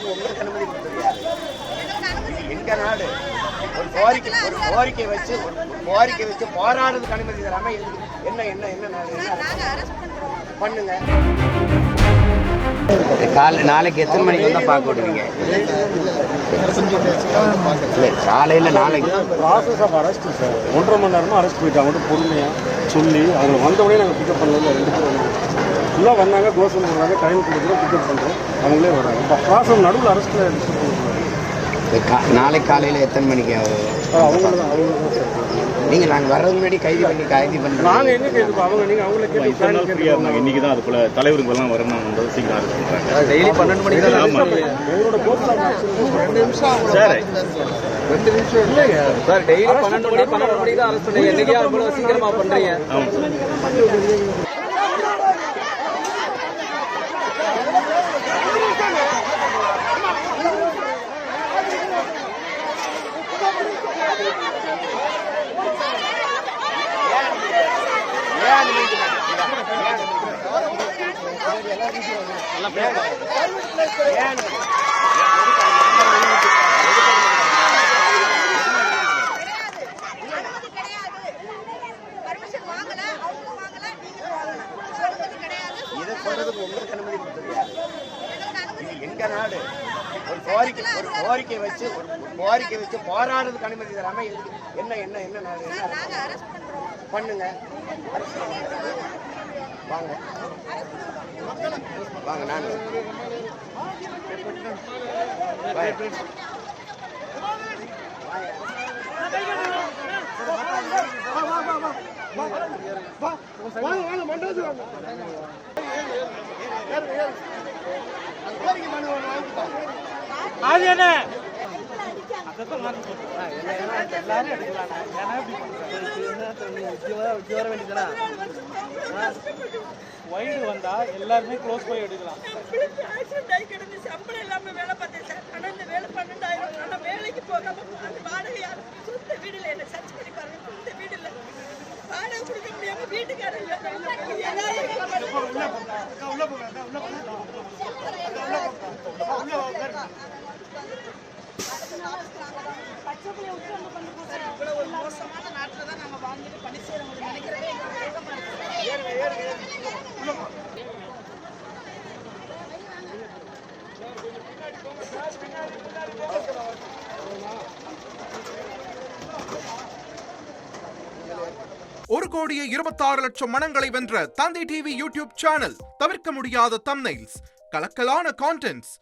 பண்றதுக்கு உங்களுக்கு அனுமதி கொடுத்தது யாரு? எங்க நாடு ஒரு கோரிக்கை வச்சு போராடுறதுக்கு அனுமதி தராம என்ன என்ன என்ன பண்ணுங்க. நாளைக்கு எத்தனை மணிக்கு வந்தால் பார்க்க விடுவீங்க? காலையில் நாளைக்கு ப்ராசஸ் ஆஃப் அரெஸ்ட் சார் 1.5 மணி நேரமாக அரெஸ்ட் போயிட்டாங்க. மட்டும் பொறுமையாக சொல்லி அவங்க வந்தவொடனே நாங்கள் பிக்கப் பண்ணல. 2 பேரும் ஃபுல்லாக வந்தாங்க, கோஷம் பண்ணுறாங்க, டைம் கொடுக்குறோம், பிக்கப் பண்ணுறோம், அவங்களே வராங்க. இப்போ ப்ராசஸ் நடுவில் அரெஸ்ட்டில் நாளைக்கு காலையில் எத்தனை மணிக்கு அவங்க தான் நீங்கள் நாங்கள் வர்றதுக்கு முன்னாடி கைது பண்ணுறோம். நாங்கள் எங்கே கேட்போம் அவங்க நீங்கள் அவங்கள கேட்டு இருந்தாங்க. இன்னைக்கு தான் அதுக்குள்ள தலைவருங்கெல்லாம் வரணும் சீக்கிரம் அரெஸ்ட் பண்ணுறாங்க. டெய்லி 12 மணிக்கு எங்களோட போஸ்ட் சார் 2 நிமிஷம் இல்லைங்க சார். டெய்லி 12 மணிக்கு தான் அரெஸ்ட் பண்ணுறீங்க. என்னைக்கா இவ்வளோ சீக்கிரமா பண்ணுறீங்க? எங்க நாடு ஒரு கோரிக்கை வச்சு போராடுறதுக்கு அனுமதி தராம என்ன என்ன என்ன பண்ணுங்க. வாங்க வாங்க நான் அது என்ன வைடு வந்தா எல்லாருமே க்ளோஸ் போய் எடுக்கலாம். சம்பளம் இல்லாம வேலை பார்த்தேன் சார். ஆனா இந்த வேலை 12,000. ஆனா வேலைக்கு போகாம வாடகை சொந்த வீடு இல்லை. என்ன சர்ச் பண்ணி பாருங்க. சொந்த வீடு இல்லை, வாடகை கொடுக்க முடியாம வீட்டுக்காரர் இல்லை. இவ்வளவு ஒரு மோசமான நாட்டில் தான் நம்ம வாங்கிட்டு பணி செய்ய நினைக்கிறதே ஒரு கோடியே 26 லட்சம் மனங்களை வென்ற தந்தி டிவி யூடியூப் சேனல். தவிர்க்க முடியாத தம்ப்நெயில்ஸ், கலக்கலான கான்டென்ட்ஸ்.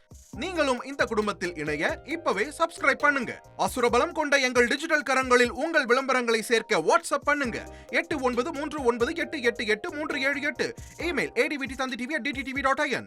நீங்களும் இந்த குடும்பத்தில் இணைய இப்பவே சப்ஸ்கிரைப் பண்ணுங்க. அசுரபலம் கொண்ட எங்கள் டிஜிட்டல் கரங்களில் உங்கள் விளம்பரங்களை சேர்க்க வாட்ஸ்அப் பண்ணுங்க. 8939888378. Email advttv@dttv.in.